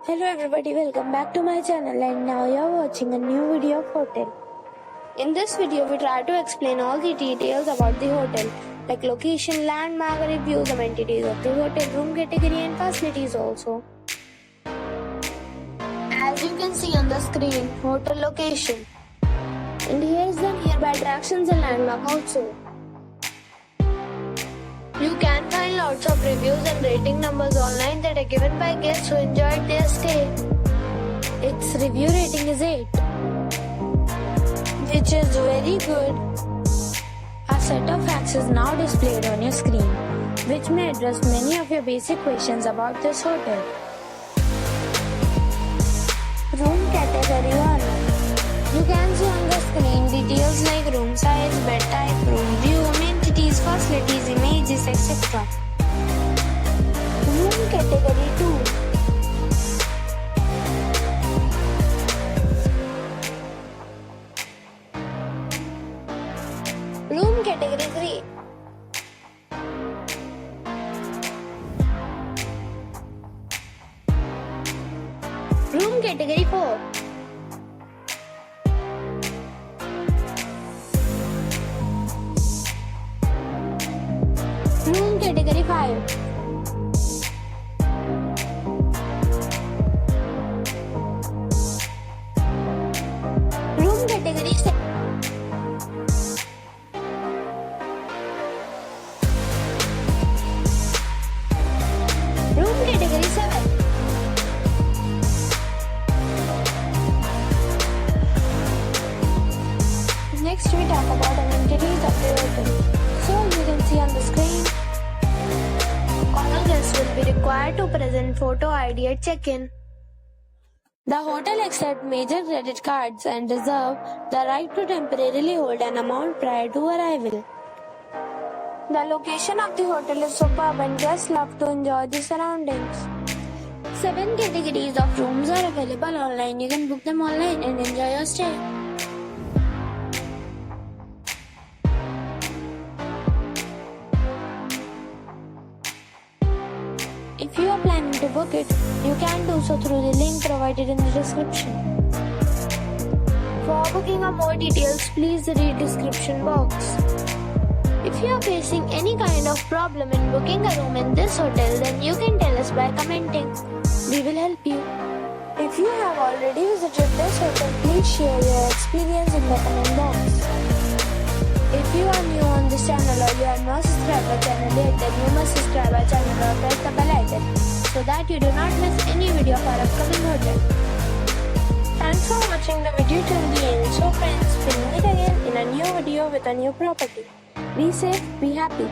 Hello everybody, welcome back to my channel and now you are watching a new video of hotel. In this video, we try to explain all the details about the hotel, like location, landmark, reviews, amenities of the hotel, room category and facilities also. As you can see on the screen, hotel location. And here is the nearby attractions and landmark also. You can find lots of reviews and rating numbers online that are given by guests who enjoyed their stay. Its review rating is 8, which is very good. A set of facts is now displayed on your screen, which may address many of your basic questions about this hotel. Room category 1. You can see on the screen details like room size, bed type, room view, amenities, facilities, images, etc. Room category 2. Room category 3. Room category 4. Room category 5. Room category 6. Room category 7. Next we talk about amenities of the hotel. So you can see on the screen, all guests will be required to present photo ID at check-in. The hotel accepts major credit cards and reserve the right to temporarily hold an amount prior to arrival. The location of the hotel is superb and guests love to enjoy the surroundings. 7 categories of rooms are available online. You can book them online and enjoy your stay. If you are planning to book it, you can do so through the link provided in the description. For booking or more details, please read description box. If you are facing any kind of problem in booking a room in this hotel, then you can tell us by commenting. We will help you. If you have already visited this hotel, please share your experience in the comment box. If you are new on this channel or you are not subscribed to our channel yet, then you must subscribe our channel or press the bell icon so that you do not miss any video of our upcoming hotel. Thanks for watching the video till the end. So friends, we'll meet again in a new video with a new property. Be safe, be happy.